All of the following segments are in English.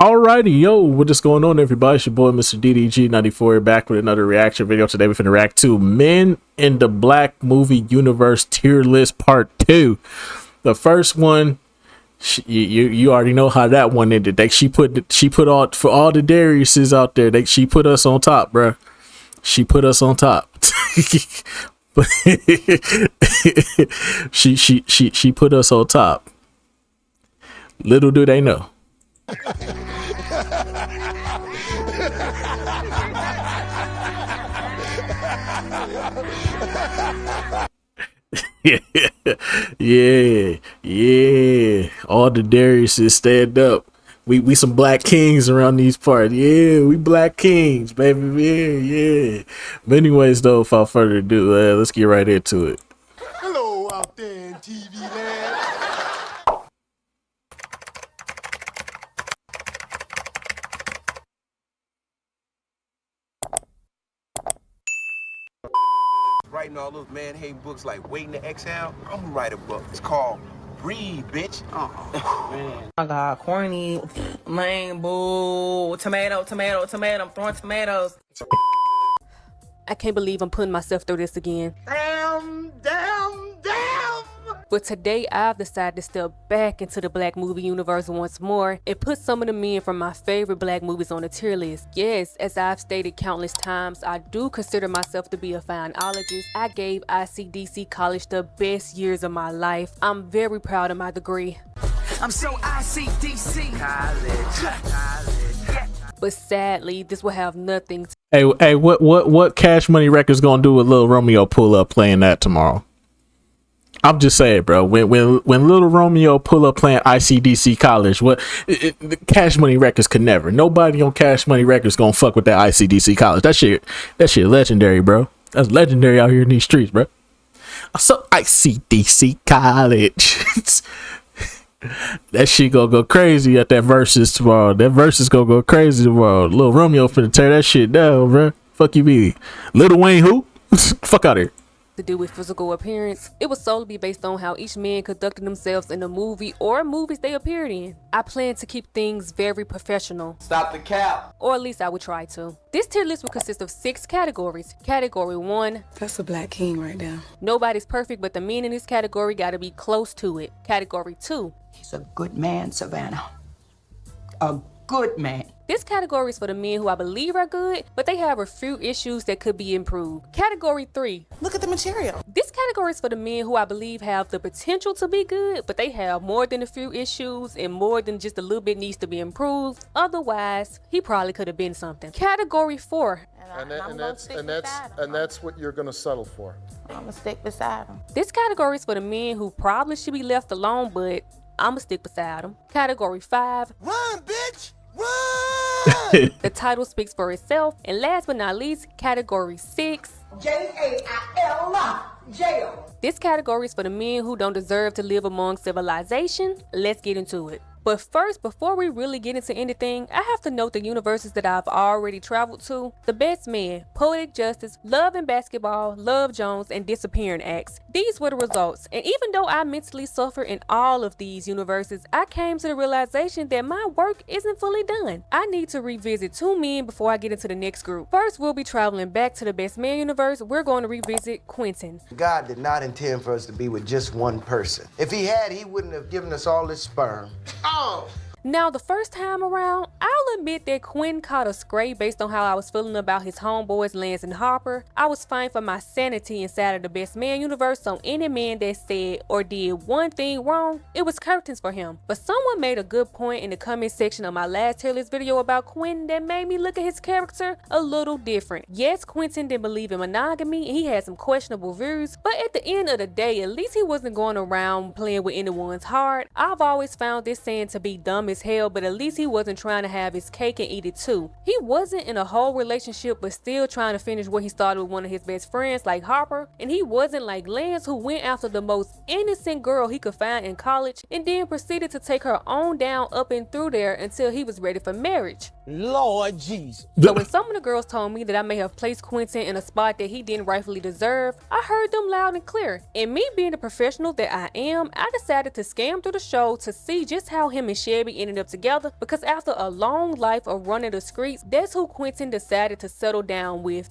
Alrighty, yo, what is going on, everybody? It's your boy, Mr. DDG94, back with another reaction video. Today, we're finna react to Men in the Black Movie Universe Tier List Part 2. The first one, you already know how that one ended. She put all for all the Dariuses out there. She put us on top, bruh. She put us on top. she put us on top. Little do they know. yeah. All the Dariuses stand up. We some black kings around these parts. Yeah, we black kings, baby. Yeah. But anyways, though, without further ado, let's get right into it. Hello out there in TV land. Writing all those man-hating books like Waiting to Exhale. I'm gonna write a book. It's called Breathe, bitch. Man. I got corny, lame, boo, tomato. I'm throwing tomatoes. I can't believe I'm putting myself through this again. Damn. But today I've decided to step back into the black movie universe once more and put some of the men from my favorite black movies on the tier list. Yes, as I've stated countless times, I do consider myself to be a finologist. I gave ICDC college the best years of my life. I'm very proud of my degree. I'm so ICDC college. But sadly, this will have nothing to Hey, what Cash Money Records gonna do with Lil Romeo pull up playing that tomorrow? I'm just saying, bro. When Little Romeo pull up playing ICDC College, the Cash Money Records could never. Nobody on Cash Money Records gonna fuck with that ICDC College. That shit legendary, bro. That's legendary out here in these streets, bro. So ICDC College. That shit gonna go crazy at that versus tomorrow. That versus gonna go crazy tomorrow. Little Romeo finna tear that shit down, bro. Fuck you, be Little Wayne who? Fuck out here. do with physical appearance. It was solely based on how each man conducted themselves in the movie or movies they appeared in. I plan to keep things very professional. Stop the cap. Or at least I would try to. This tier list will consist of 6 categories. Category 1. That's a black king right now. Nobody's perfect, but the men in this category gotta be close to it. Category 2. He's a good man, Savannah. A good man. This category is for the men who I believe are good, but they have a few issues that could be improved. Category 3. Look at the material. This category is for the men who I believe have the potential to be good, but they have more than a few issues and more than just a little bit needs to be improved. Otherwise, he probably could have been something. Category 4. And that's what you're gonna settle for. I'm gonna stick beside him. This category is for the men who probably should be left alone, but I'm gonna stick beside him. Category 5. Run, bitch! Run! The title speaks for itself. And last but not least, category 6. Jail. Jail. This category is for the men who don't deserve to live among civilization. Let's get into it. But first, before we really get into anything, I have to note the universes that I've already traveled to. The Best Man, Poetic Justice, Love and Basketball, Love Jones, and Disappearing Acts. These were the results. And even though I mentally suffer in all of these universes, I came to the realization that my work isn't fully done. I need to revisit 2 men before I get into the next group. First, we'll be traveling back to the Best Man universe. We're going to revisit Quentin. God did not intend for us to be with just one person. If he had, he wouldn't have given us all this sperm. Oh! Now, the first time around, I'll admit that Quentin caught a scrape based on how I was feeling about his homeboys Lance and Harper. I was fighting for my sanity inside of the Best Man universe, so any man that said or did one thing wrong, it was curtains for him. But someone made a good point in the comment section of my last tier list video about Quentin that made me look at his character a little different. Yes, Quentin didn't believe in monogamy and he had some questionable views, but at the end of the day, at least he wasn't going around playing with anyone's heart. I've always found this saying to be dumb as hell, but at least he wasn't trying to have his cake and eat it too. He wasn't in a whole relationship but still trying to finish what he started with one of his best friends like Harper, and he wasn't like Lance, who went after the most innocent girl he could find in college and then proceeded to take her on down up and through there until he was ready for marriage. Lord Jesus. So when some of the girls told me that I may have placed Quentin in a spot that he didn't rightfully deserve, I heard them loud and clear. And me being the professional that I am, I decided to scan through the show to see just how him and Shelby ended up together, because after a long life of running the streets, that's who Quentin decided to settle down with.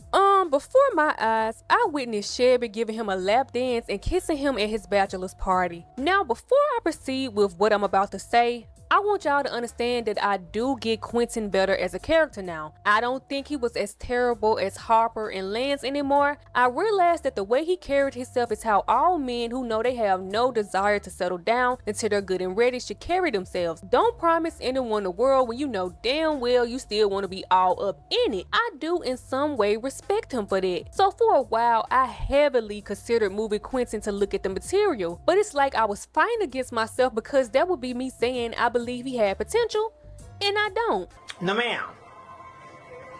Before my eyes, I witnessed Shelby giving him a lap dance and kissing him at his bachelor's party. Now, before I proceed with what I'm about to say, I want y'all to understand that I do get Quentin better as a character now. I don't think he was as terrible as Harper and Lance anymore. I realized that the way he carried himself is how all men who know they have no desire to settle down until they're good and ready should carry themselves. Don't promise anyone the world when you know damn well you still want to be all up in it. I do in some way respect him for that. So for a while, I heavily considered moving Quentin to look at the material. But it's like I was fighting against myself, because that would be me saying I believe he had potential, and I don't. No ma'am.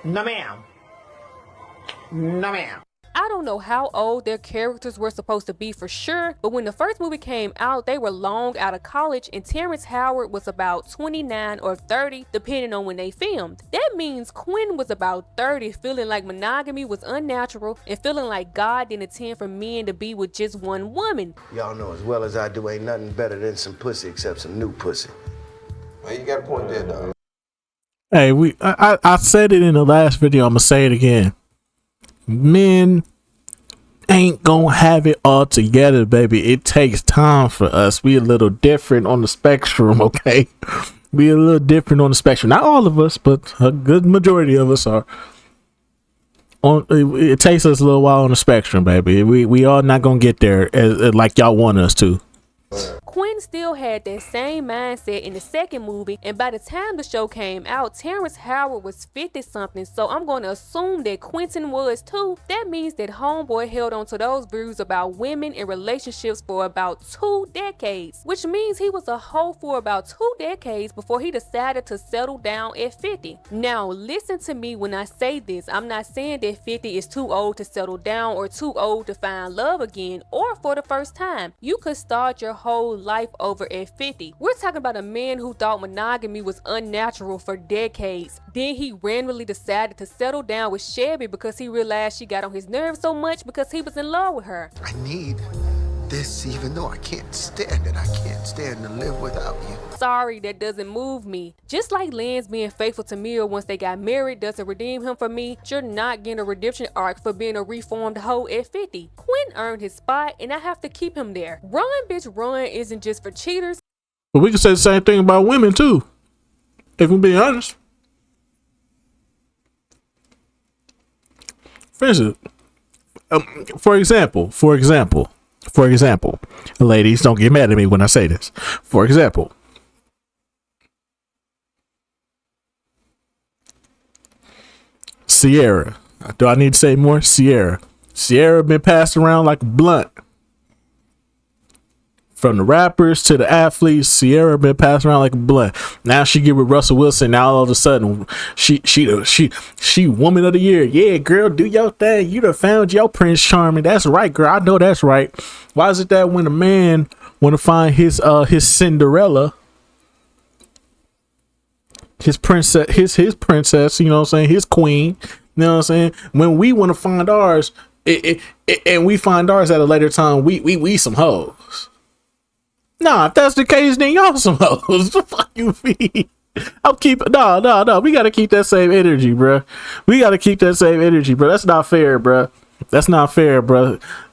No ma'am. No ma'am. I don't know how old their characters were supposed to be for sure, but when the first movie came out, they were long out of college, and Terrence Howard was about 29 or 30, depending on when they filmed. That means Quinn was about 30, feeling like monogamy was unnatural and feeling like God didn't intend for men to be with just one woman. Y'all know as well as I do, ain't nothing better than some pussy except some new pussy. Well, you got a point there, dog. Hey, I said it in the last video. I'm gonna say it again. Men ain't gonna have it all together, baby. It takes time for us. We a little different on the spectrum, okay? We a little different on the spectrum. Not all of us, but a good majority of us are. It takes us a little while on the spectrum, baby. We all not gonna get there as like y'all want us to. Quinn still had that same mindset in the second movie, and by the time the show came out, Terrence Howard was 50 something, so I'm going to assume that Quentin was too. That means that homeboy held on to those views about women and relationships for about 2 decades, which means he was a hoe for about 2 decades before he decided to settle down at 50. Now listen to me when I say this. I'm not saying that 50 is too old to settle down or too old to find love again or for the first time. You could start your whole life over at 50. We're talking about a man who thought monogamy was unnatural for decades. Then he randomly decided to settle down with Shelby because he realized she got on his nerves so much because he was in love with her. I need this even though I can't stand it. I can't stand to live without you. Sorry, that doesn't move me. Just like Lance being faithful to Mia once they got married doesn't redeem him for me, you're not getting a redemption arc for being a reformed hoe at 50. Quinn earned his spot, and I have to keep him there. Run, bitch, run isn't just for cheaters. But we can say the same thing about women too, if we're being honest. For instance, for example, ladies, don't get mad at me when I say this. For example, Sierra. Do I need to say more? Sierra been passed around like a blunt. From the rappers to the athletes, Sierra been passed around like a blunt. Now she get with Russell Wilson. Now all of a sudden, she woman of the year. Yeah, girl, do your thing. You done found your Prince Charming. That's right, girl. I know that's right. Why is it that when a man want to find his Cinderella, his princess, you know what I'm saying, his queen, you know what I'm saying, when we want to find ours, and we find ours at a later time, we some hoes. Nah, if that's the case, then y'all some hoes. The fuck you mean? No. We gotta keep that same energy, bro. That's not fair, bro.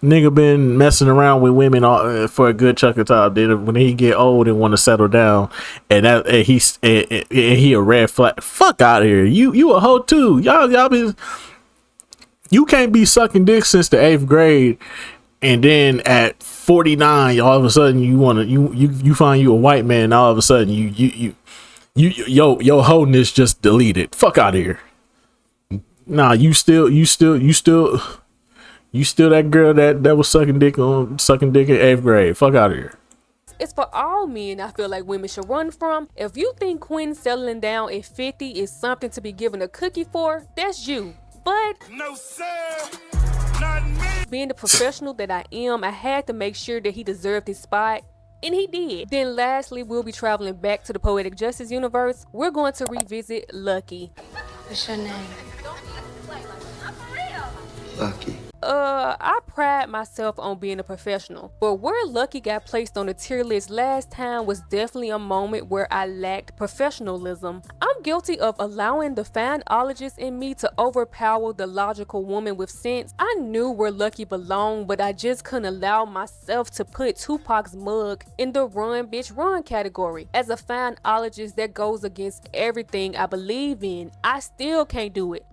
Nigga been messing around with women for a good chunk of time. Then when he get old and want to settle down, and he a red flag. Fuck out of here. You a hoe too. Y'all been. You can't be sucking dick since the 8th grade, and then at 49, all of a sudden you find you a white man. And all of a sudden your hoeness just deleted. Fuck out of here. Nah, you still that girl that was sucking dick in 8th grade. Fuck out of here. It's for all men I feel like women should run from. If you think Quinn settling down at 50 is something to be given a cookie for, that's you. But no sir, not me. Being the professional that I am, I had to make sure that he deserved his spot. And he did. Then lastly, we'll be traveling back to the Poetic Justice universe. We're going to revisit Lucky. What's your name? Lucky. I pride myself on being a professional, but where Lucky got placed on the tier list last time was definitely a moment where I lacked professionalism. I'm guilty of allowing the fanologist in me to overpower the logical woman with sense. I knew where Lucky belonged, but I just couldn't allow myself to put Tupac's mug in the run bitch run category. As a fanologist that goes against everything I believe in, I still can't do it.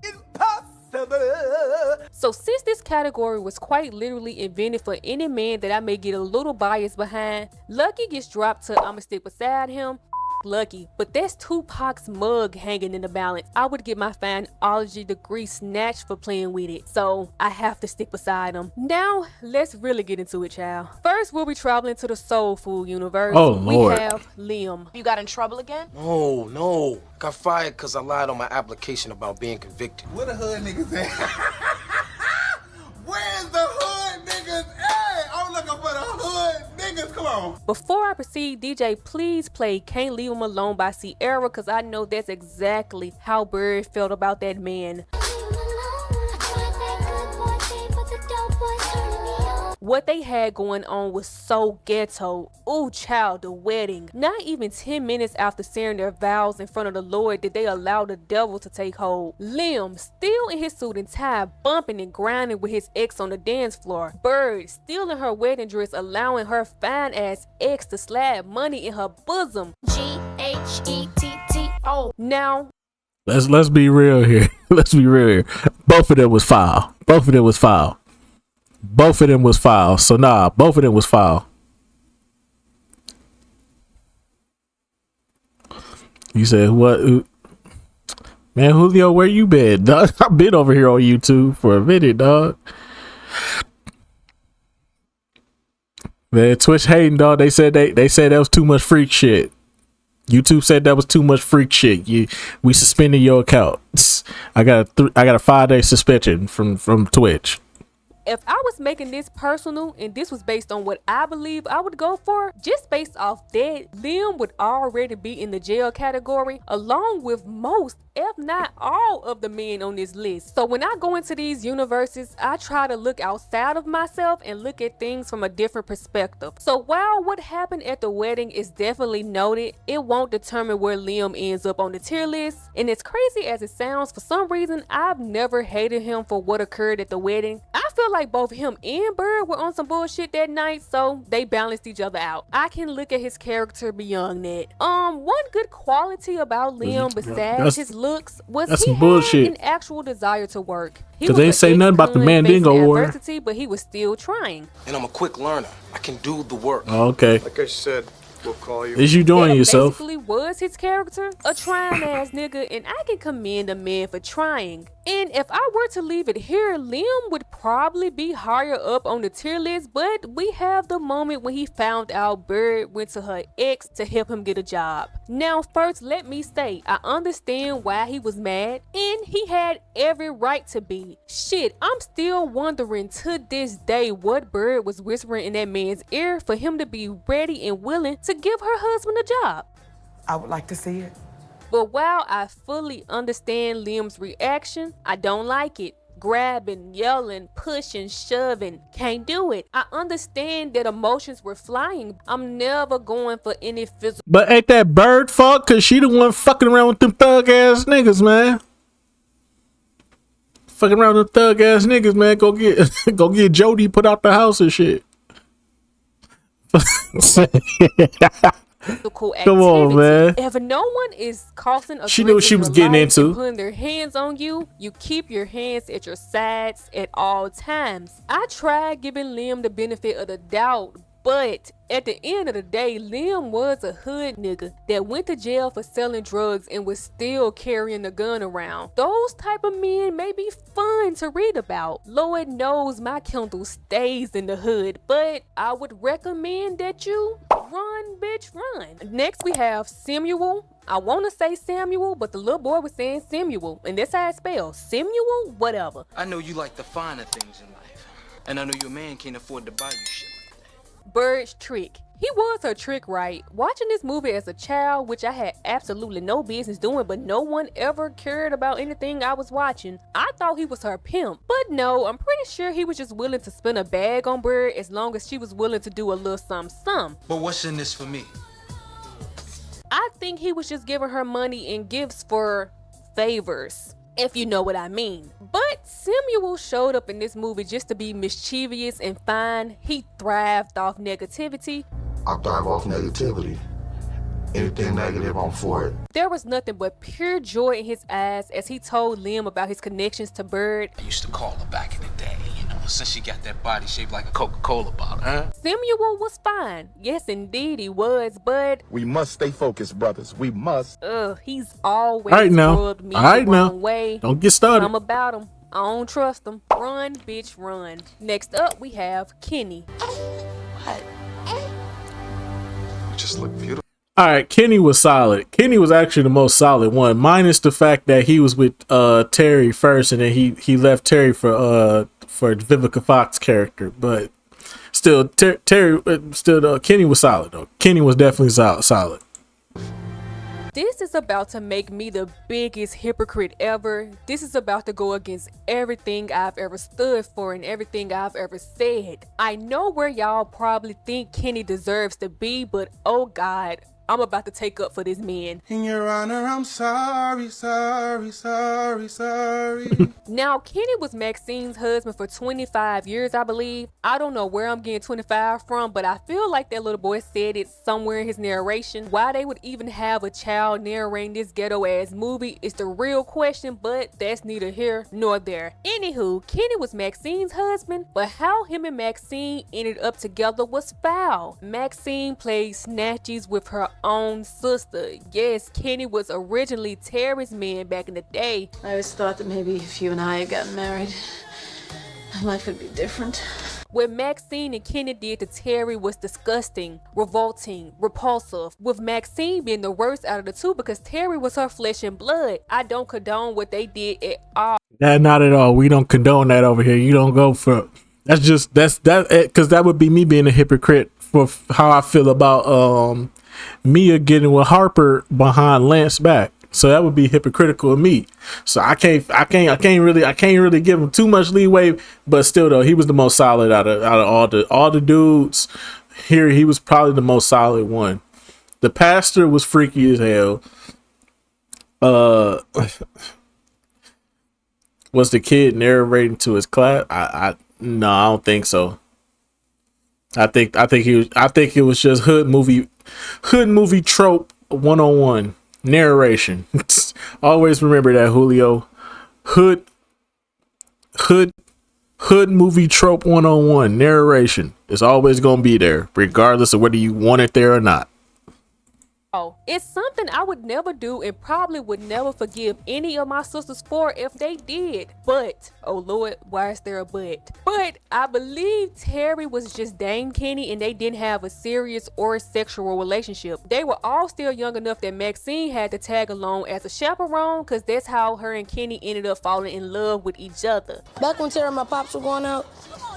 So since this category was quite literally invented for any man that I may get a little biased behind, Lucky gets dropped to I'ma stick beside him. Lucky, but that's Tupac's mug hanging in the balance. I would get my fanology degree snatched for playing with it, so I have to stick beside him. Now let's really get into it, child. First, we'll be traveling to the Soul Food universe. Oh, Lord. We have Liam. You got in trouble again? No. Got fired because I lied on my application about being convicted. Where the hood niggas at? Where's the hood niggas at? I'm looking for the hood niggas. Come on. Before I proceed, DJ, please play Can't Leave Him Alone by Ciara, because I know that's exactly how Bird felt about that man. What they had going on was so ghetto. Ooh, child, the wedding. Not even 10 minutes after saying their vows in front of the Lord did they allow the devil to take hold. Liam, still in his suit and tie, bumping and grinding with his ex on the dance floor. Bird, still in her wedding dress, allowing her fine ass ex to slap money in her bosom. G-H-E-T-T-O. Now, Let's be real here. Let's be real here. Both of them was foul. Both of them was foul. Both of them was foul. So nah, both of them was foul. You said what? Man, Julio, where you been, dog? I've been over here on YouTube for a minute, dog. Man, Twitch hating, dog. They said that was too much freak shit. YouTube said that was too much freak shit. We suspended your account. I got a 5-day suspension from Twitch. if I was making this personal and this was based on what I believe I would go for, just based off that, Liam would already be in the jail category along with most, if not all, of the men on this list. So when I go into these universes, I try to look outside of myself and look at things from a different perspective. So while what happened at the wedding is definitely noted, it won't determine where Liam ends up on the tier list. And as crazy as it sounds, for some reason, I've never hated him for what occurred at the wedding. I feel like both him and Bird were on some bullshit that night, so they balanced each other out. I can look at his character beyond that. One good quality about Liam besides his looks was he had an actual desire to work. Because they ain't say nothing about the Mandingo War. But he was still trying. And I'm a quick learner. I can do the work. Oh, okay. Like I said, we'll call you. Is you doing that yourself? Basically was his character, a trying ass nigga, and I can commend a man for trying. And if I were to leave it here, Liam would probably be higher up on the tier list, but we have the moment when he found out Bird went to her ex to help him get a job. Now first, let me say, I understand why he was mad, and he had every right to be. Shit, I'm still wondering to this day what Bird was whispering in that man's ear for him to be ready and willing to give her husband a job. I would like to see it. But while I fully understand Liam's reaction, I don't like it. Grabbing, yelling, pushing, shoving, can't do it. I understand that emotions were flying. I'm never going for any physical. But ain't that Bird fault? Cause she the one fucking around with them thug ass niggas, man. Fucking around with them thug ass niggas, man. Go get Jody put out the house and shit. Come on, man. If no one is causing a she knew what she was getting into. Putting their hands on you, you keep your hands at your sides at all times. I tried giving Liam the benefit of the doubt, but at the end of the day, Liam was a hood nigga that went to jail for selling drugs and was still carrying a gun around. Those type of men may be fun to read about. Lord knows my Kindle stays in the hood, but I would recommend that you run, bitch, run. Next we have Samuel. I want to say Samuel, but the little boy was saying Samuel, and that's how it spells. Samuel, whatever. I know you like the finer things in life, and I know your man can't afford to buy you shit. Bird's trick. He was her trick, right? Watching this movie as a child, which I had absolutely no business doing, but no one ever cared about anything I was watching, I thought he was her pimp. But no, I'm pretty sure he was just willing to spend a bag on Bird as long as she was willing to do a little something. But what's in this for me? I think he was just giving her money and gifts for favors, if you know what I mean. But Samuel showed up in this movie just to be mischievous and fine. He thrived off negativity. I thrive off negativity. Anything negative, I'm for it. There was nothing but pure joy in his eyes as he told Liam about his connections to Bird. I used to call her back in the day, you know, since she got that body shaped like a Coca-Cola bottle, huh? Samuel was fine. Yes, indeed he was, but We must stay focused, brothers. We must. he's always All right now. rubbed me All right the now. wrong way. Don't get started. Something about him. I don't trust him. Run, bitch, run. Next up, we have Kenny. What? You just look beautiful. All right, Kenny was solid. Kenny was actually the most solid one, minus the fact that he was with Terry first, and then he left Terry for Vivica Fox's character. But still, Kenny was solid though. Kenny was definitely solid. This is about to make me the biggest hypocrite ever. This is about to go against everything I've ever stood for and everything I've ever said. I know where y'all probably think Kenny deserves to be, but oh God, I'm about to take up for this man. In your honor, I'm sorry. Now, Kenny was Maxine's husband for 25 years, I believe. I don't know where I'm getting 25 from, but I feel like that little boy said it somewhere in his narration. Why they would even have a child narrating this ghetto-ass movie is the real question, but that's neither here nor there. Anywho, Kenny was Maxine's husband, but how him and Maxine ended up together was foul. Maxine played snatches with her own sister. Yes, Kenny was originally Terry's man back in the day. I always thought that maybe if you and I had gotten married, life would be different. What Maxine and Kenny did to Terry was disgusting, revolting, repulsive, with Maxine being the worst out of the two because Terry was her flesh and blood. I don't condone what they did at all. Not at all. We don't condone that over here. You don't go for that's because that would be me being a hypocrite for how I feel about Mia getting with Harper behind Lance back. So that would be hypocritical of me. So I can't really give him too much leeway, but still though, he was the most solid out of all the dudes here. He was probably the most solid one. The pastor was freaky as hell. Was the kid narrating to his class? No, I don't think so. I think it was just hood movie trope 101 narration. Always remember that, Julio. Hood movie trope 101 narration is always gonna be there, regardless of whether you want it there or not. Oh, it's something I would never do and probably would never forgive any of my sisters for if they did. But, oh Lord, why is there a but? But I believe Terry was just Dame Kenny and they didn't have a serious or sexual relationship. They were all still young enough that Maxine had to tag along as a chaperone because that's how her and Kenny ended up falling in love with each other. Back when Terry and my pops were going out,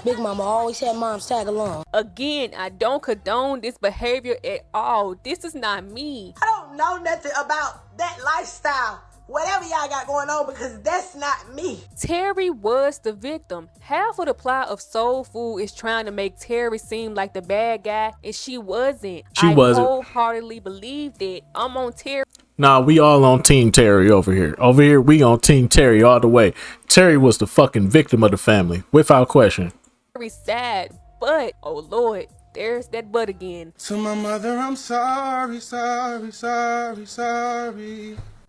Big Mama always had moms tag along. Again, I don't condone this behavior at all. This is not me. I don't know nothing about that lifestyle, whatever y'all got going on, because that's not me. Terry was the victim. Half of the plot of Soul Food is trying to make Terry seem like the bad guy, and she wasn't. I wholeheartedly believe that. I'm on Terry. Nah, we all on Team Terry over here. Over here, we on Team Terry all the way. Terry was the fucking victim of the family, without question. Very sad, but oh Lord, there's that but again. To my mother, I'm sorry.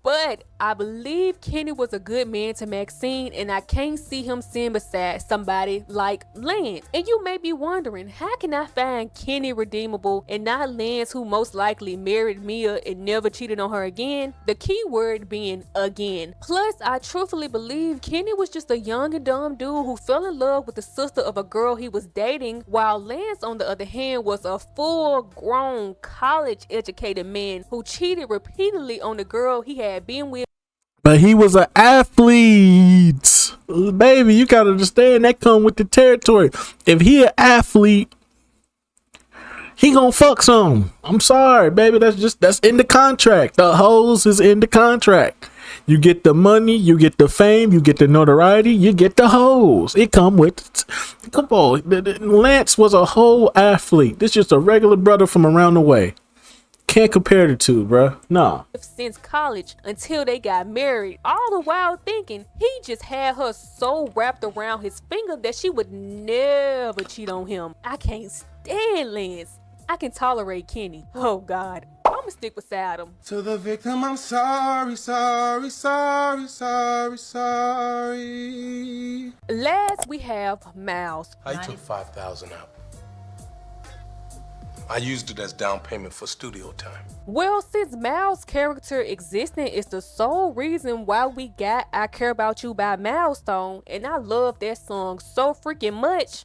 But I believe Kenny was a good man to Maxine, and I can't see him sitting beside somebody like Lance. And you may be wondering, how can I find Kenny redeemable and not Lance, who most likely married Mia and never cheated on her again? The key word being again. Plus, I truthfully believe Kenny was just a young and dumb dude who fell in love with the sister of a girl he was dating, while Lance, on the other hand, was a full-grown, college-educated man who cheated repeatedly on the girl he had been with. But he was an athlete. Baby, you gotta understand that come with the territory. If he an athlete, he gonna fuck some. I'm sorry, baby. That's in the contract. The hoes is in the contract. You get the money, you get the fame, you get the notoriety, you get the hoes. It come with. Come on, Lance was a whole athlete. This just a regular brother from around the way. Can't compare the two, bruh. Nah. Since college until they got married, all the while thinking he just had her so wrapped around his finger that she would never cheat on him. I can't stand Lance. I can tolerate Kenny. Oh God, I'ma stick beside him. To the victim, I'm sorry, sorry, sorry, sorry, sorry. Last we have Miles. I took $5,000 out. I used it as down payment for studio time. Well, since Miles' character existing is the sole reason why we got I Care About You by Milestone, and I love that song so freaking much.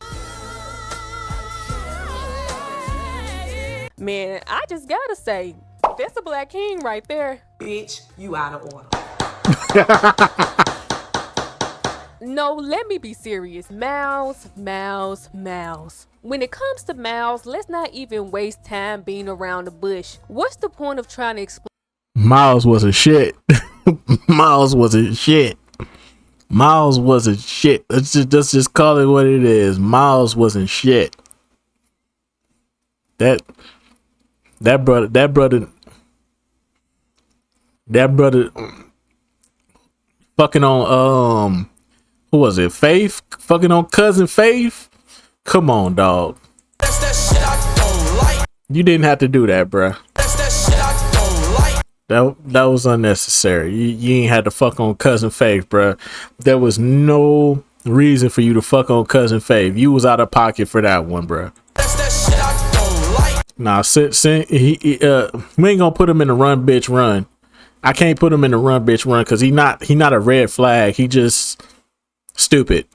Man, I just gotta say, that's a Black King right there. Bitch, you out of order. No, let me be serious. Miles. When it comes to Miles, let's not even waste time being around the bush. What's the point of trying to explain? Miles wasn't shit. Miles wasn't shit. Miles wasn't shit. Let's just call it what it is. Miles wasn't shit. That brother fucking on who was it? Faith? Fucking on cousin Faith? Come on, dog. That's that shit I don't like. You didn't have to do that, bruh. That's that shit I don't like. That was unnecessary. You ain't had to fuck on cousin Faith, bruh. There was no reason for you to fuck on cousin Faith. You was out of pocket for that one, bruh. That's that shit I don't like. Nah, we ain't gonna put him in the run, bitch, run. I can't put him in the run, bitch, run, because he not a red flag. He just stupid.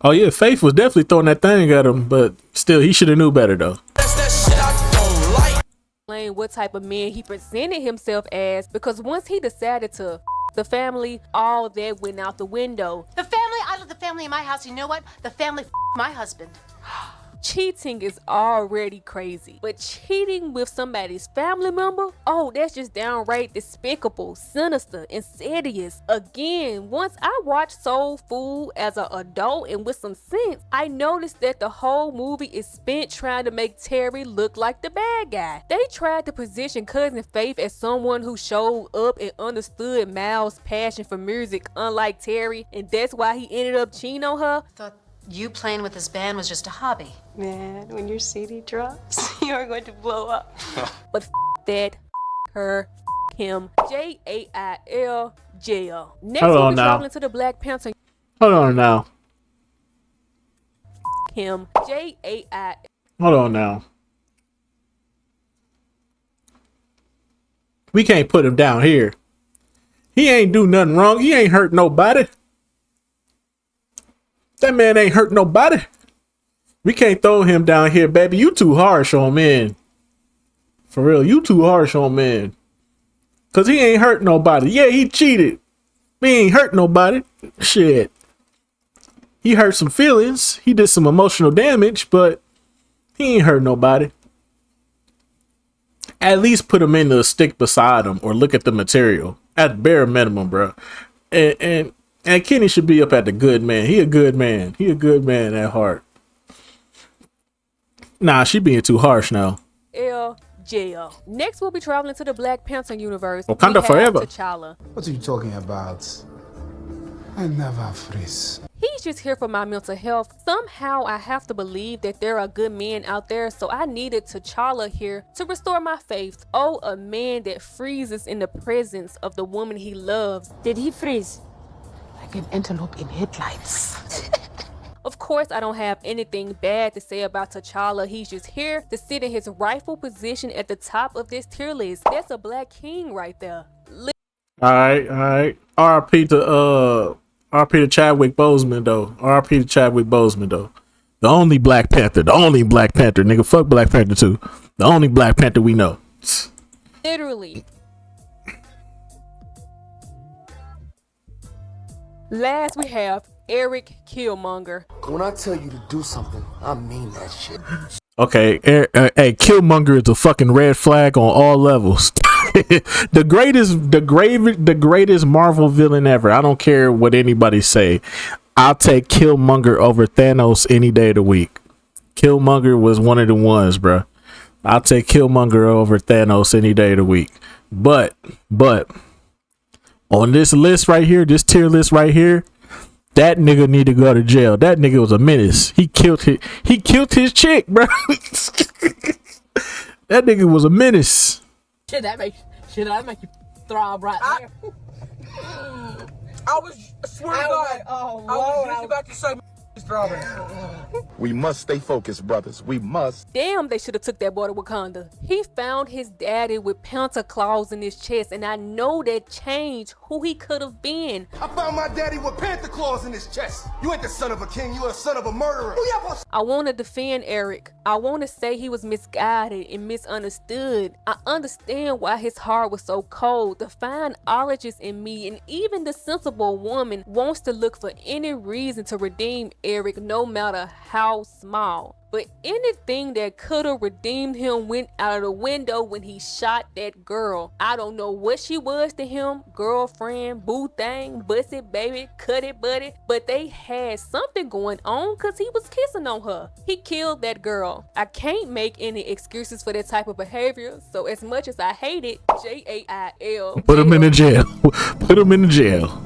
Oh yeah, Faith was definitely throwing that thing at him, but still, he should have knew better though. That's that shit I don't like. What type of man he presented himself as, because once he decided to the family, all that went out the window. The family? I love the family in my house. You know what? The family my husband. Cheating is already crazy, but cheating with somebody's family member? Oh, that's just downright despicable, sinister, insidious. Again, once I watched Soul Food as an adult and with some sense, I noticed that the whole movie is spent trying to make Terry look like the bad guy. They tried to position Cousin Faith as someone who showed up and understood Miles' passion for music, unlike Terry, and that's why he ended up cheating on her. You playing with this band was just a hobby. Man, when your CD drops, you are going to blow up. But that, her, him, Jail, jail. Next we'll be traveling to the Black Panther. Hold on now. Him, Jail. Hold on now. We can't put him down here. He ain't do nothing wrong. He ain't hurt nobody. That man ain't hurt nobody. We can't throw him down here, baby. You too harsh on men. For real, you too harsh on men. Cause he ain't hurt nobody. Yeah, he cheated. He ain't hurt nobody. Shit. He hurt some feelings. He did some emotional damage, but he ain't hurt nobody. At least put him in the stick beside him or look at the material. At bare minimum, bro. And Kenny should be up at the good man. He a good man. He a good man at heart. Nah, she being too harsh now. Jail. Next, we'll be traveling to the Black Panther universe. Wakanda forever. T'Challa. What are you talking about? I never freeze. He's just here for my mental health. Somehow I have to believe that there are good men out there, so I needed T'Challa here to restore my faith. Oh, a man that freezes in the presence of the woman he loves. Did he freeze? Like an antelope in headlights. Of course, I don't have anything bad to say about T'Challa. He's just here to sit in his rightful position at the top of this tier list. That's a Black King right there. All right. RP to Chadwick Boseman though. RP to Chadwick Boseman though. The only Black Panther. Nigga, fuck Black Panther 2. The only Black Panther we know. Literally. Last we have Eric Killmonger. When I tell you to do something, I mean that shit. Okay, hey, Killmonger is a fucking red flag on all levels. the greatest Marvel villain ever. I don't care what anybody say. I'll take Killmonger over Thanos any day of the week. Killmonger was one of the ones, bro. I'll take Killmonger over Thanos any day of the week. But on this list right here, this tier list right here, that nigga need to go to jail. That nigga was a menace. He killed his chick, bro. That nigga was a menace. Should that make you throb right there? I swear to God, I was just about to say strawberry. We must stay focused, brothers. We must. Damn, they should have took that boy to Wakanda. He found his daddy with Panther claws in his chest, and I know that changed who he could have been. I found my daddy with panther claws in his chest. You ain't the son of a king, you a son of a murderer. I want to defend Eric. I want to say he was misguided and misunderstood. I understand why his heart was so cold. The fine ologist in me and even the sensible woman wants to look for any reason to redeem Eric, no matter how small. But anything that could have redeemed him went out of the window when he shot that girl. I don't know what she was to him, girlfriend, boo thing, bussy baby, cut it buddy, but they had something going on because he was kissing on her. He killed that girl. I can't make any excuses for that type of behavior, so as much as I hate it, Jail. Put him in the jail. Put him in the jail.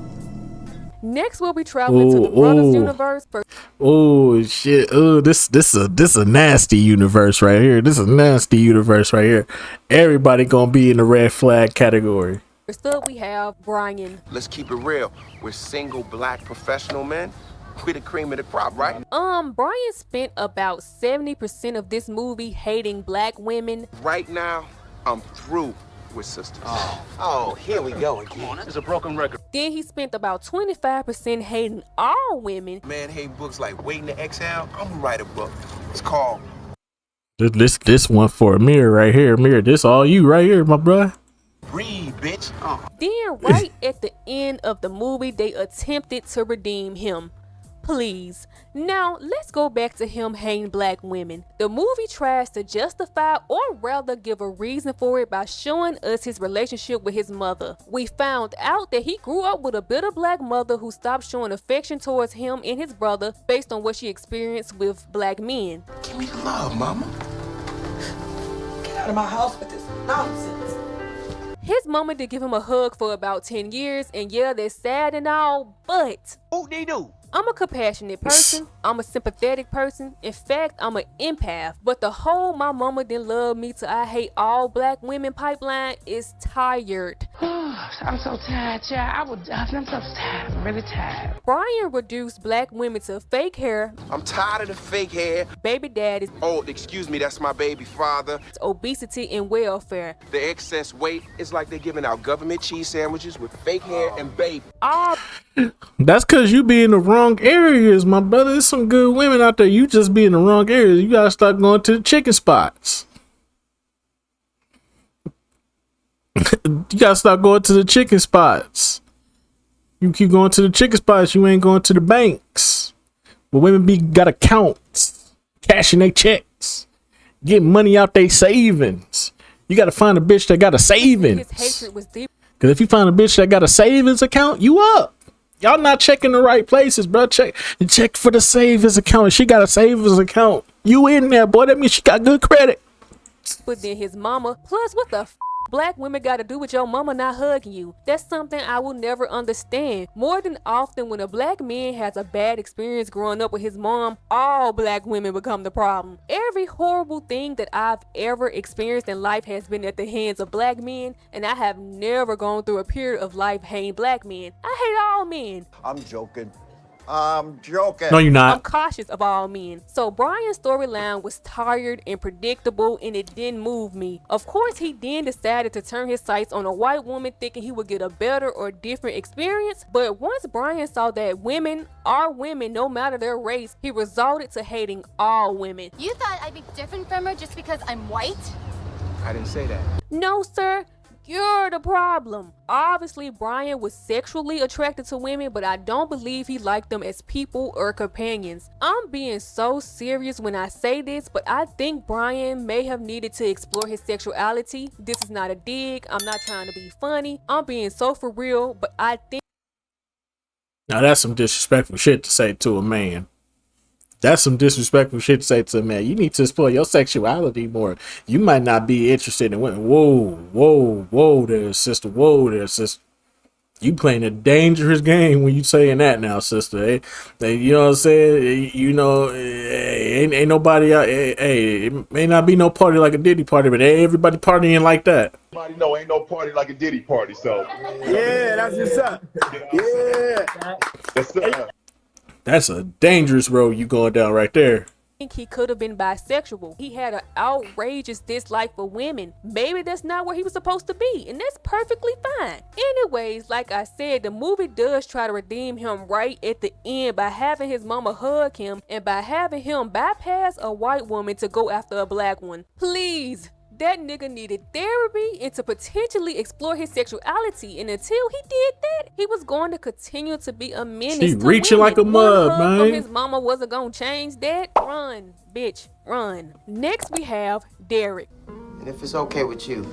Next, we'll be traveling to the Brothers universe. Oh shit! Oh, this a nasty universe right here. This is a nasty universe right here. Everybody gonna be in the red flag category. First up, we have Brian. Let's keep it real. We're single black professional men. We're the cream of the crop, right? Brian spent about 70% of this movie hating black women. Right now, I'm through with sisters. Oh, here we go again. It's a broken record. Then he spent about 25% hating all women. Man hate books like Waiting to Exhale. I'm gonna write a book. It's called This one for Amir right here. Amir, this all you right here, my bro. Breathe, bitch. Then right at the end of the movie, they attempted to redeem him. Please. Now, let's go back to him hating black women. The movie tries to justify or rather give a reason for it by showing us his relationship with his mother. We found out that he grew up with a bitter black mother who stopped showing affection towards him and his brother based on what she experienced with black men. Give me the love, mama. Get out of my house with this nonsense. His mama did give him a hug for about 10 years, and yeah, that's sad and all, but Whoop-de-doo. I'm a compassionate person. I'm a sympathetic person. In fact, I'm an empath. But the whole my mama didn't love me till I hate all black women pipeline is tired. I'm so tired, child. I'm so tired. I'm really tired. Brian reduced black women to fake hair. I'm tired of the fake hair. Baby daddies. Oh, excuse me, that's my baby father. Obesity and welfare. The excess weight is like they're giving out government cheese sandwiches with fake hair and baby. That's cause you be in the wrong areas, my brother. There's some good women out there. You just be in the wrong areas. You gotta start going to the chicken spots. You gotta start going to the chicken spots. You keep going to the chicken spots, you ain't going to the banks. But women got accounts, cashing their checks, getting money out their savings. You gotta find a bitch that got a savings. His hatred was deep. Cause if you find a bitch that got a savings account, you up. Y'all not checking the right places, bro. Check for the savings account. If she got a savings account, you in there, boy. That means she got good credit. But then his mama. Plus, what the black women got to do with your mama not hugging you? That's something I will never understand. More than often, when a black man has a bad experience growing up with his mom, all black women become the problem. Every horrible thing that I've ever experienced in life has been at the hands of black men, and I have never gone through a period of life hating black men. I hate all men. I'm joking. I'm joking. No, you're not. I'm cautious of all men. So Brian's storyline was tired and predictable, and it didn't move me. Of course, he then decided to turn his sights on a white woman, thinking he would get a better or different experience. But once Brian saw that women are women no matter their race, he resorted to hating all women. You thought I'd be different from her just because I'm white? I didn't say that. No, sir. You're the problem. Obviously, Brian was sexually attracted to women, but I don't believe he liked them as people or companions. I'm being so serious when I say this, but I think Brian may have needed to explore his sexuality. This is not a dig. I'm not trying to be funny. I'm being so for real, but I think. Now that's some disrespectful shit to say to a man. That's some disrespectful shit to say to a man. You need to explore your sexuality more. You might not be interested in women. Whoa there, sister. Whoa there, sister. You playing a dangerous game when you saying that now, sister. You know what I'm saying? You know, ain't nobody out. Hey, it may not be no party like a Diddy party, but everybody partying like that. Everybody know ain't no party like a Diddy party, so. Yeah, that's what's up. Yeah. That's That's a dangerous road you going down right there. I think he could have been bisexual. He had an outrageous dislike for women. Maybe that's not where he was supposed to be, and that's perfectly fine. Anyways, like I said, the movie does try to redeem him right at the end by having his mama hug him and by having him bypass a white woman to go after a black one. Please. That nigga needed therapy and to potentially explore his sexuality, and until he did that, he was going to continue to be a menace. She to reaching women. like a mud, man. From his mama wasn't gonna change that. Run, bitch, run. Next we have Derek. And if it's okay with you,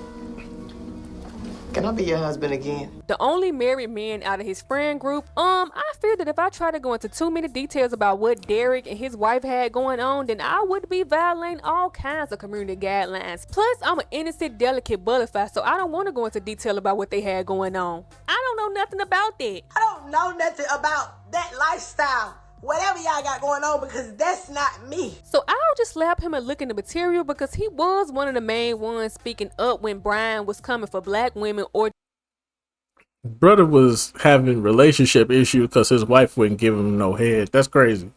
can I be your husband again? The only married man out of his friend group. I fear that if I try to go into too many details about what Derek and his wife had going on, then I would be violating all kinds of community guidelines. Plus, I'm an innocent, delicate butterfly, so I don't want to go into detail about what they had going on. I don't know nothing about that. I don't know nothing about that lifestyle. Whatever y'all got going on, because that's not me. So I'll just slap him and look in the material because he was one of the main ones speaking up when Brian was coming for black women or. Brother was having relationship issues because his wife wouldn't give him no head. That's crazy.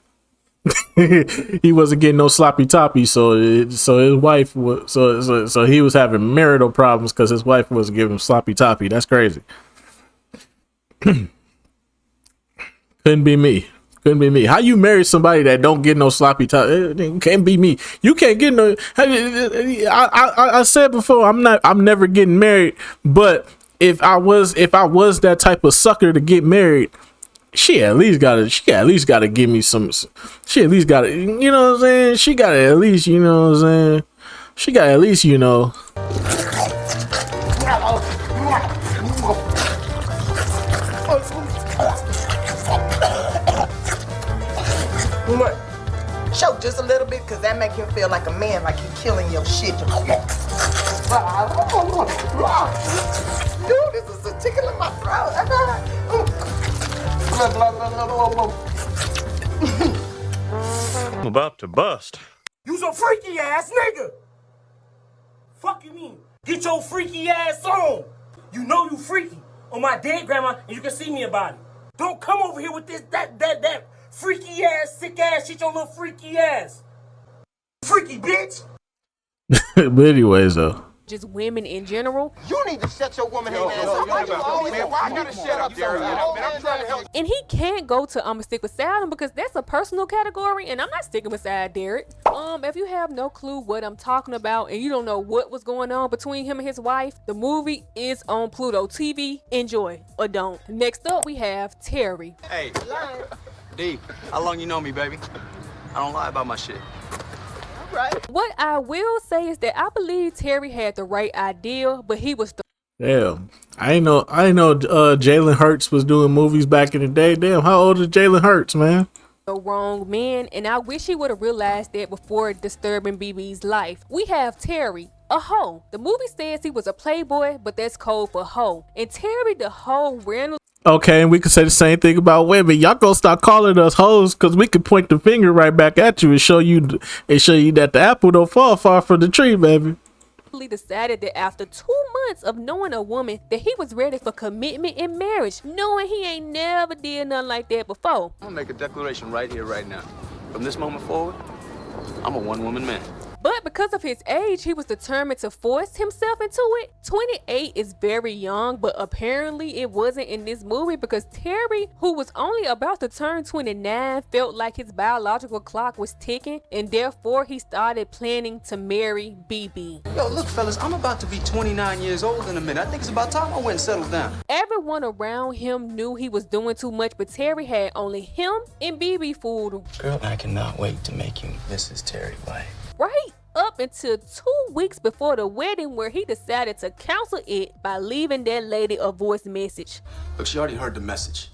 He wasn't getting no sloppy toppy, so his wife was so he was having marital problems because his wife wasn't giving him sloppy toppy. That's crazy. Couldn't be me. Couldn't be me. How you marry somebody that don't get no sloppy top? It can't be me. You can't get no. I said before, I'm never getting married. But if I was that type of sucker to get married, she at least gotta give me some. She at least gotta, you know what I'm saying? She gotta at least, you know what I'm saying? She got at least, you know. Choke just a little bit, because that make him feel like a man, like he killing your shit. Dude, this is a tickle in my throat. I'm about to bust. You's a freaky ass nigga. Fuck you mean? Get your freaky ass on. You know you freaky. On my dead grandma, and you can see me about it. Don't come over here with this, that freaky ass, sick ass shit, your little freaky ass. Freaky bitch. But anyways, though. Just women in general. You need to shut your woman ass up. Why I gotta shut up, Derek? I'm trying to help. And he can't go to I'ma stick beside him because that's a personal category, and I'm not sticking beside Derek. If you have no clue what I'm talking about and you don't know what was going on between him and his wife, the movie is on Pluto TV. Enjoy or don't. Next up, we have Terry. Hey, D, how long you know me, baby? I don't lie about my shit. Right. What I will say is that I believe Terry had the right idea, but he was the Damn, I ain't know Jalen Hurts was doing movies back in the day. Damn, how old is Jalen Hurts, man? wrong man, and I wish he would have realized that before disturbing BB's life. We have Terry, a hoe. The movie says he was a playboy, but that's code for hoe. And Terry the hoe randomly. Okay, and we can say the same thing about women. Y'all gonna start calling us hoes because we can point the finger right back at you and show you that the apple don't fall far from the tree, baby. Decided that after 2 months of knowing a woman that he was ready for commitment and marriage, knowing he ain't never did nothing like that before. I'm gonna make a declaration right here, right now. From this moment forward, I'm a one-woman man. But because of his age, he was determined to force himself into it. 28 is very young, but apparently it wasn't in this movie because Terry, who was only about to turn 29, felt like his biological clock was ticking, and therefore he started planning to marry BB. Yo, look, fellas, I'm about to be 29 years old in a minute. I think it's about time I went and settled down. Everyone around him knew he was doing too much, but Terry had only him and BB fooled. Girl, I cannot wait to make you Mrs. Terry White. Right up until 2 weeks before the wedding, where he decided to cancel it by leaving that lady a voice message. Look, she already heard the message.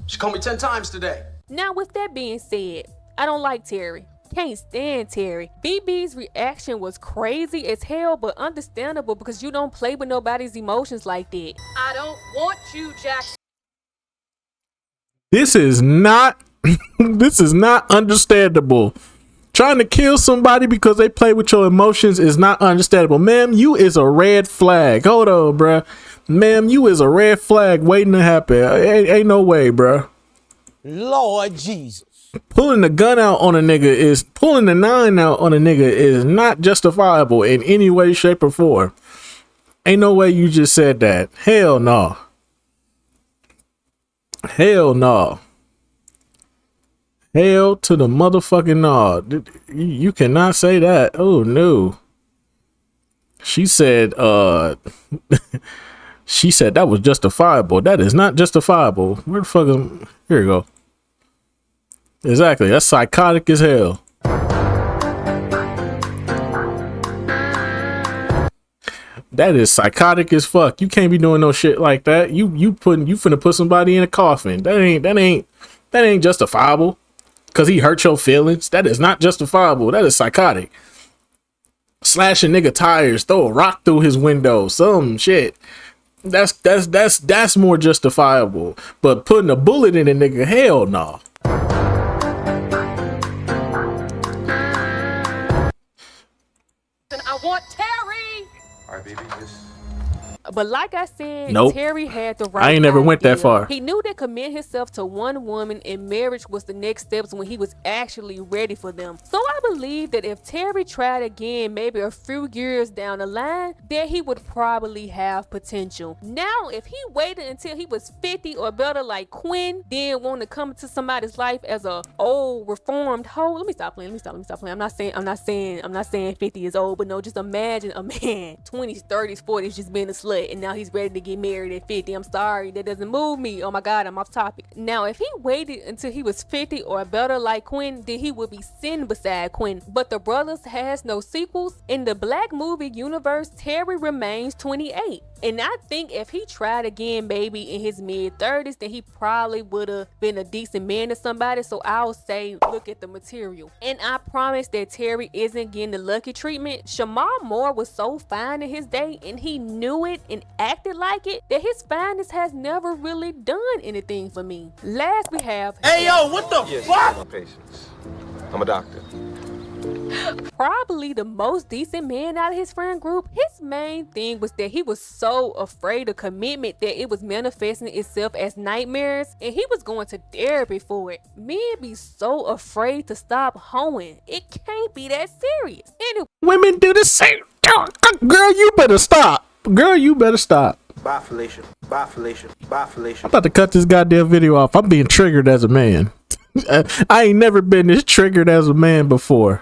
She called me 10 times today. Now, with that being said, I don't like Terry. Can't stand Terry. BB's reaction was crazy as hell, but understandable because you don't play with nobody's emotions like that. I don't want you, Jackson. This is not this is not understandable. Trying to kill somebody because they play with your emotions is not understandable. Ma'am, you is a red flag. Hold on, bruh. Ma'am, you is a red flag waiting to happen. Ain't no way, bruh. Lord Jesus. Pulling the gun out on a nigga is pulling the 9 out on a nigga is not justifiable in any way, shape, or form. Ain't no way you just said that. Hell no. Hell no. Hell to the motherfucking no. You cannot say that. Oh no. She said she said that was justifiable. That is not justifiable. Where the fuck is, here you go. Exactly. That's psychotic as hell. That is psychotic as fuck. You can't be doing no shit like that. You finna put somebody in a coffin. That ain't justifiable. Cause he hurt your feelings. That is not justifiable. That is psychotic. Slash a nigga tires, throw a rock through his window, some shit. That's more justifiable. But putting a bullet in a nigga, hell no. I want Terry. All right, baby, just. But like I said, nope. Terry had the right I ain't never went that far. He knew that committing himself to one woman in marriage was the next steps when he was actually ready for them. So I believe that if Terry tried again, maybe a few years down the line, then he would probably have potential. Now, if he waited until he was 50 or better like Quinn, then want to come into somebody's life as a old reformed hoe. Let me stop playing. I'm not saying 50 is old, but no, just imagine a man 20s, 30s, 40s just being a slut. And now he's ready to get married at 50. I'm sorry, that doesn't move me. Oh my God, I'm off topic. Now, if he waited until he was 50 or better like Quinn, then he would be sin beside Quinn. But The Brothers has no sequels. In the black movie universe, Terry remains 28. And I think if he tried again, maybe in his mid-30s, then he probably would have been a decent man to somebody. So I'll say, look at the material. And I promise that Terry isn't getting the lucky treatment. Shamar Moore was so fine in his day, and he knew it and acted like it, that his fineness has never really done anything for me. Last we have... Hey, yo, what the fuck? My patience. I'm a doctor. Probably the most decent man out of his friend group. His main thing was that he was so afraid of commitment that it was manifesting itself as nightmares, and he was going to therapy for it. Men be so afraid to stop hoeing. It can't be that serious. Anyway, women do the same. Girl, you better stop. Girl, you better stop. Bye, Felicia. Bye, Felicia. Bye, Felicia. I'm about to cut this goddamn video off. I'm being triggered as a man. I ain't never been this triggered as a man before.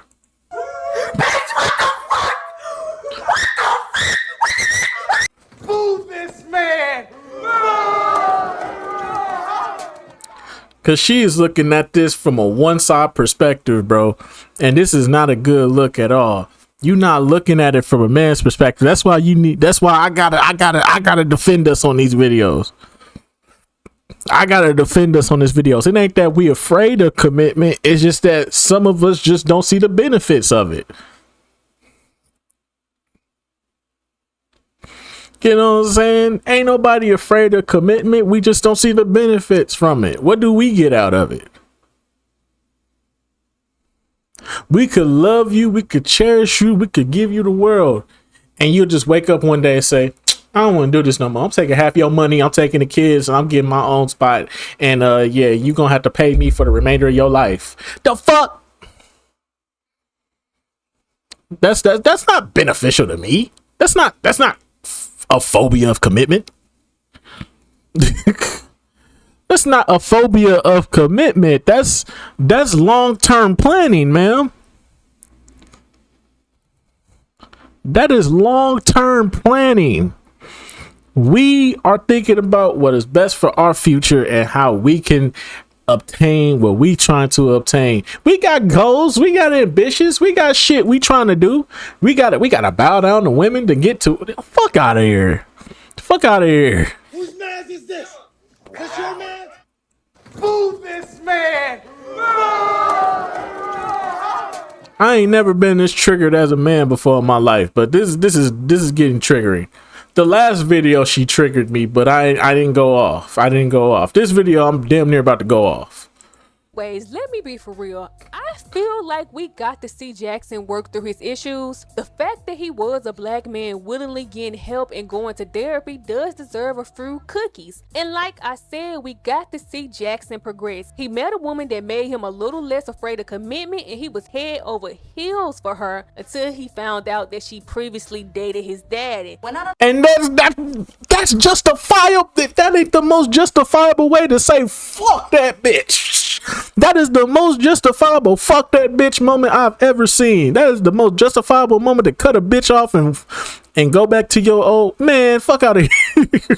Move this man. Cause she is looking at this from a one-side perspective, bro. And this is not a good look at all. You're not looking at it from a man's perspective. That's why I gotta defend us on these videos. I gotta defend us on these videos. It ain't that we afraid of commitment. It's just that some of us just don't see the benefits of it. You know what I'm saying? Ain't nobody afraid of commitment. We just don't see the benefits from it. What do we get out of it? We could love you. We could cherish you. We could give you the world. And you'll just wake up one day and say, I don't want to do this no more. I'm taking half your money. I'm taking the kids and I'm getting my own spot. And yeah, you're going to have to pay me for the remainder of your life. The fuck? That's not beneficial to me. That's not a phobia of commitment. That's not a phobia of commitment. That's long-term planning, man. That is long-term planning. We are thinking about what is best for our future and how we can obtain what we trying to obtain. We got goals, we got ambitions, we got shit we trying to do. We gotta bow down to women to get to. Fuck out of here. Fuck out of here. Whose man is this? This your man? Boo this man! I ain't never been this triggered as a man before in my life, but this is getting triggering. The last video she triggered me, but I didn't go off. This video I'm damn near about to go off. Ways, let me be for real. I feel like we got to see Jackson work through his issues. The fact that he was a black man willingly getting help and going to therapy does deserve a few cookies. And like I said, we got to see Jackson progress. He met a woman that made him a little less afraid of commitment, and he was head over heels for her until he found out that she previously dated his daddy. And that's justifiable. That ain't the most justifiable way to say fuck that bitch. That is the most justifiable fuck that bitch moment I've ever seen. That is the most justifiable moment to cut a bitch off and go back to your old man. Fuck out of here.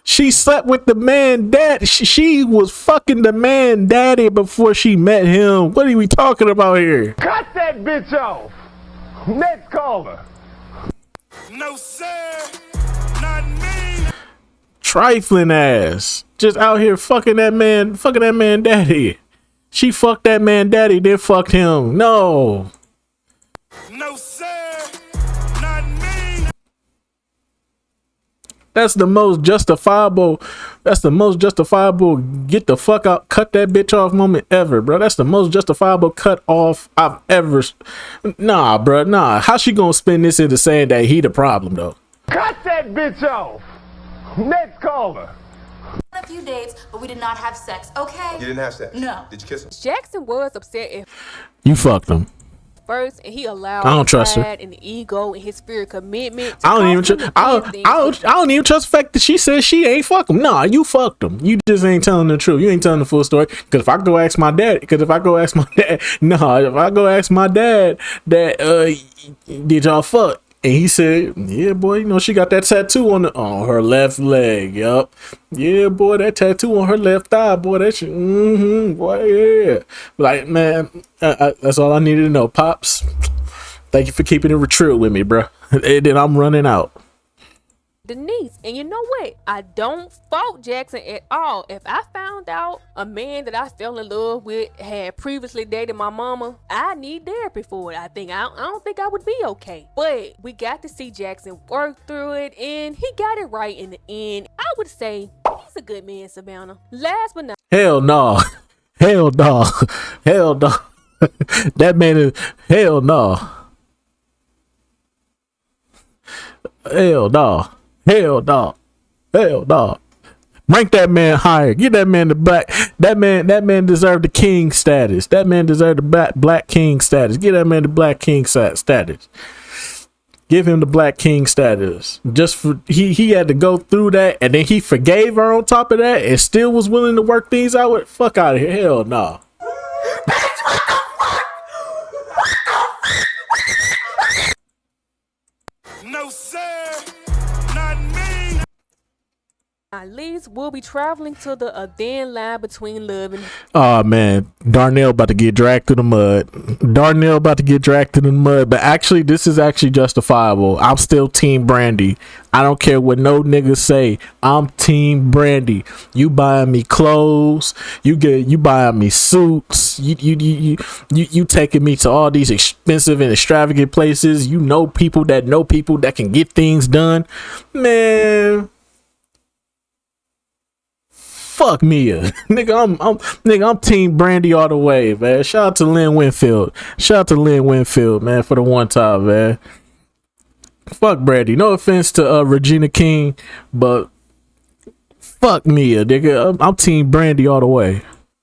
She slept with the man dad. She was fucking the man daddy before she met him. What are we talking about here? Cut that bitch off. Next caller. No, sir. Not me. Trifling ass. Just out here fucking that man daddy. She fucked that man daddy, then fucked him. No. No, sir. Not me. That's the most justifiable get the fuck out, cut that bitch off moment ever, bro. That's the most justifiable cut off I've ever. Nah, bro, nah. How she gonna spin this into saying that he the problem though? Cut that bitch off. Next caller. A few dates, but we did not have sex, okay? You didn't have sex? No. Did you kiss him? Jackson was upset at You fucked him. first, and he allowed I don't trust her. pride and the ego and his fear of commitment to I don't even cause him to do things. I don't even trust the fact that she said she ain't fuck him. Nah, you fucked him. You just ain't telling the truth. You ain't telling the full story. Because if I go ask my dad, that did y'all fuck? And he said, yeah, boy, you know, she got that tattoo on her left leg. Yup. Yeah, boy, that tattoo on her left thigh. Boy, that shit. Boy, yeah. Like, man, that's all I needed to know. Pops, thank you for keeping it true with me, bro. And then I'm running out. Denise, and you know what? I don't fault Jackson at all. If I found out a man that I fell in love with had previously dated my mama, I need therapy for it. I don't think I would be okay. But we got to see Jackson work through it, and he got it right in the end. I would say he's a good man, Savannah. Last but not Hell no. Hell no. Hell no. That man is hell no. Hell no. Hell no. Hell no. Rank that man higher. Get that man the black. That man deserved the king status. That man deserved the black king status. Get that man the black king status. Give him the black king status. Just for he had to go through that, and then he forgave her on top of that, and still was willing to work things out with. Fuck out of here. Hell no. No, sir. Not me. At least we'll be traveling to the thin line between love and Oh man, Darnell about to get dragged through the mud. But actually, this is actually justifiable. I'm still Team Brandy. I don't care what no niggas say. I'm Team Brandy. You buying me clothes. You buying me suits. You taking me to all these expensive and extravagant places. You know people that can get things done. Man. Fuck Mia. I'm Team Brandy all the way, man. Shout out to Lynn Winfield. Man, for the one time, man. Fuck Brandy. No offense to Regina King, but fuck Mia, nigga. I'm Team Brandy all the way.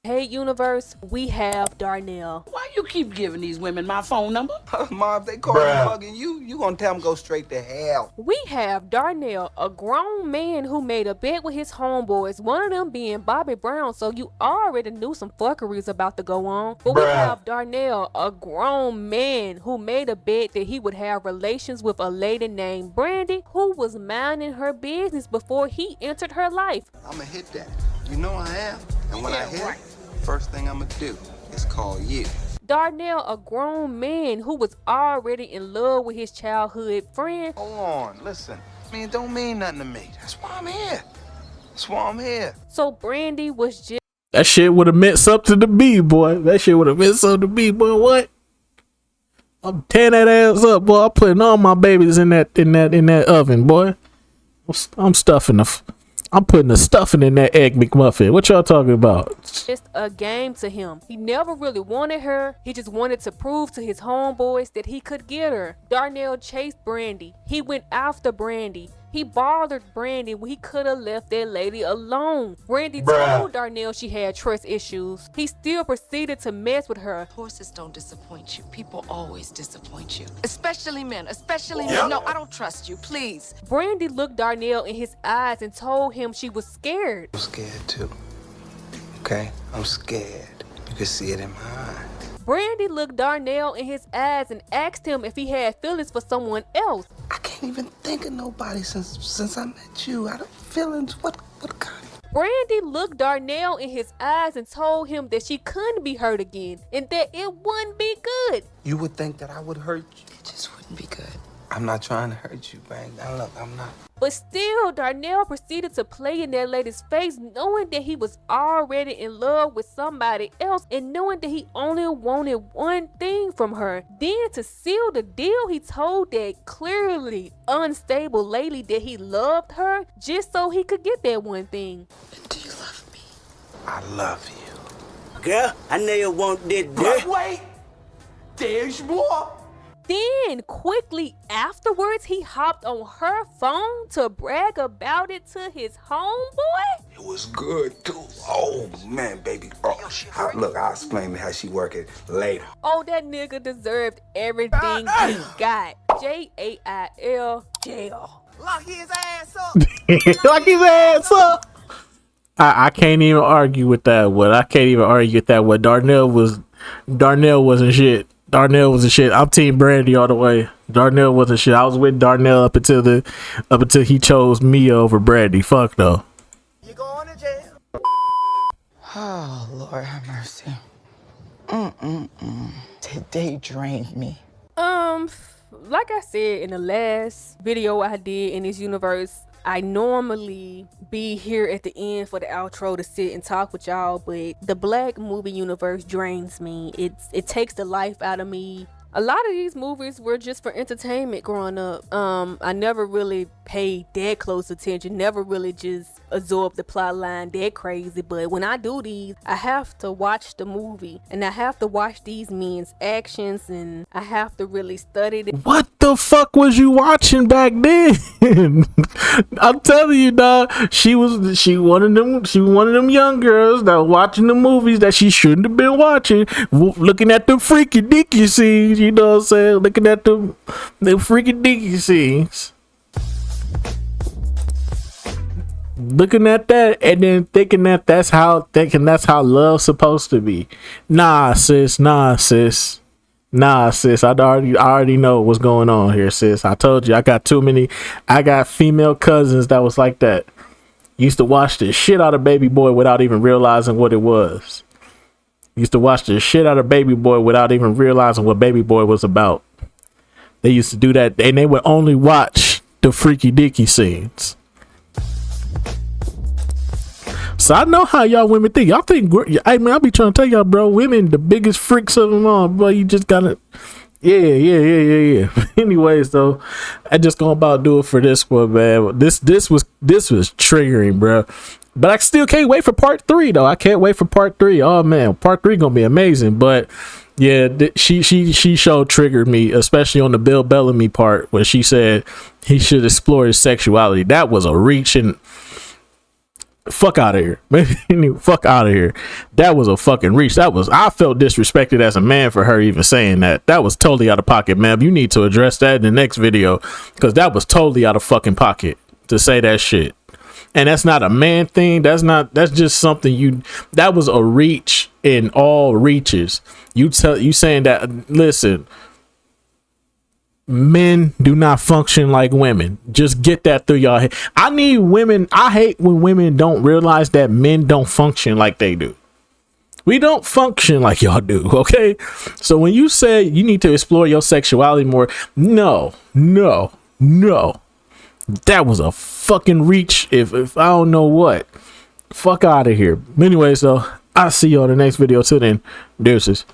Hey universe, we have Darnell. Why you keep giving these women my phone number? Mom, if they call you bugging you gonna tell them go straight to hell. We have Darnell, a grown man who made a bet with his homeboys, one of them being Bobby Brown, so you already knew some fuckeries about to go on. But we have Darnell, a grown man who made a bet that he would have relations with a lady named Brandy, who was minding her business before he entered her life. I'ma hit that. You know I am. And when I hit it, first thing I'ma do is call you. Darnell, a grown man who was already in love with his childhood friend. Hold on, listen. Man, it don't mean nothing to me. That's why I'm here. That's why I'm here. So Brandy was just... That shit would have meant something to me, boy. That shit would have meant something to me, boy. What? I'm tearing that ass up, boy. I'm putting all my babies in that oven, boy. I'm stuffing I'm putting the stuffing in that Egg McMuffin. What y'all talking about? Just a game to him. He never really wanted her. He just wanted to prove to his homeboys that he could get her. Darnell chased Brandy. He went after Brandy. He bothered Brandy when he could have left that lady alone. Brandy told Darnell she had trust issues. He still proceeded to mess with her. Horses don't disappoint you. People always disappoint you. Especially men. Especially men. No, I don't trust you. Please. Brandy looked Darnell in his eyes and told him she was scared. I'm scared too. Okay? I'm scared. You can see it in my eyes. Brandy looked Darnell in his eyes and asked him if he had feelings for someone else. I can't even think of nobody since I met you. I don't feelings. What kind? Brandy looked Darnell in his eyes and told him that she couldn't be hurt again and that it wouldn't be good. You would think that I would hurt you. It just wouldn't be good. I'm not trying to hurt you, Bang. Now look, I'm not. But still, Darnell proceeded to play in that lady's face, knowing that he was already in love with somebody else and knowing that he only wanted one thing from her. Then to seal the deal, he told that clearly unstable lady that he loved her just so he could get that one thing. Do you love me? I love you. Girl, I know you want this. But wait, there's more. Then, quickly afterwards, he hopped on her phone to brag about it to his homeboy. It was good, too. Oh, man, baby. Oh, look, I'll explain how she work it later. Oh, that nigga deserved everything he got. Jail. Jail. Lock his ass up. Lock his ass up. I can't even argue with that one. Darnell wasn't shit. Darnell was a shit. I'm team Brandy all the way. Darnell was a shit. I was with Darnell up until he chose me over Brandy. Fuck no. You going to jail? Oh, Lord have mercy. Today drained me. Like I said in the last video I did in this universe, I normally be here at the end for the outro to sit and talk with y'all, but the black movie universe drains me. It takes the life out of me. A lot of these movies were just for entertainment growing up. I never really paid that close attention, never really just absorbed the plot line that crazy. But when I do these, I have to watch the movie and I have to watch these men's actions and I have to really study them. What the fuck was you watching back then? I'm telling you, dog. She one of them young girls that were watching the movies that she shouldn't have been watching, looking at the freaky dicky scenes. You know what I'm saying? Looking at the freaky dicky scenes. Looking at that and then thinking that's how love's supposed to be. Nah, sis. I already know what's going on here, sis. I told you I got female cousins that was like that. Used to watch the shit out of Baby Boy without even realizing what it was. Used to watch the shit out of Baby Boy without even realizing what Baby Boy was about. They used to do that and they would only watch the freaky dicky scenes. So I know how y'all women think. Y'all think, I be trying to tell y'all, bro, women the biggest freaks of them all, bro. You just gotta, yeah. Anyways, though, I just gonna about do it for this one, man. This was triggering, bro. But I still can't wait for part 3, though. I can't wait for part 3. Oh man, part 3 gonna be amazing. But yeah, she showed triggered me, especially on the Bill Bellamy part where she said he should explore his sexuality. That was a reach, and Fuck out of here. Fuck out of here. That was a fucking reach. I felt disrespected as a man for her even saying that. That was totally out of pocket, ma'am. You need to address that in the next video, because that was totally out of fucking pocket to say that shit. And that's not a man thing. That's just something that was a reach in all reaches. You saying that, listen, men do not function like women. Just get that through y'all head. I hate when women don't realize that men don't function like they do. We don't function like y'all do, okay? So when you say you need to explore your sexuality more, no. That was a fucking reach if I don't know what. Fuck out of here. Anyways, though, I'll see you on the next video. Till then, deuces.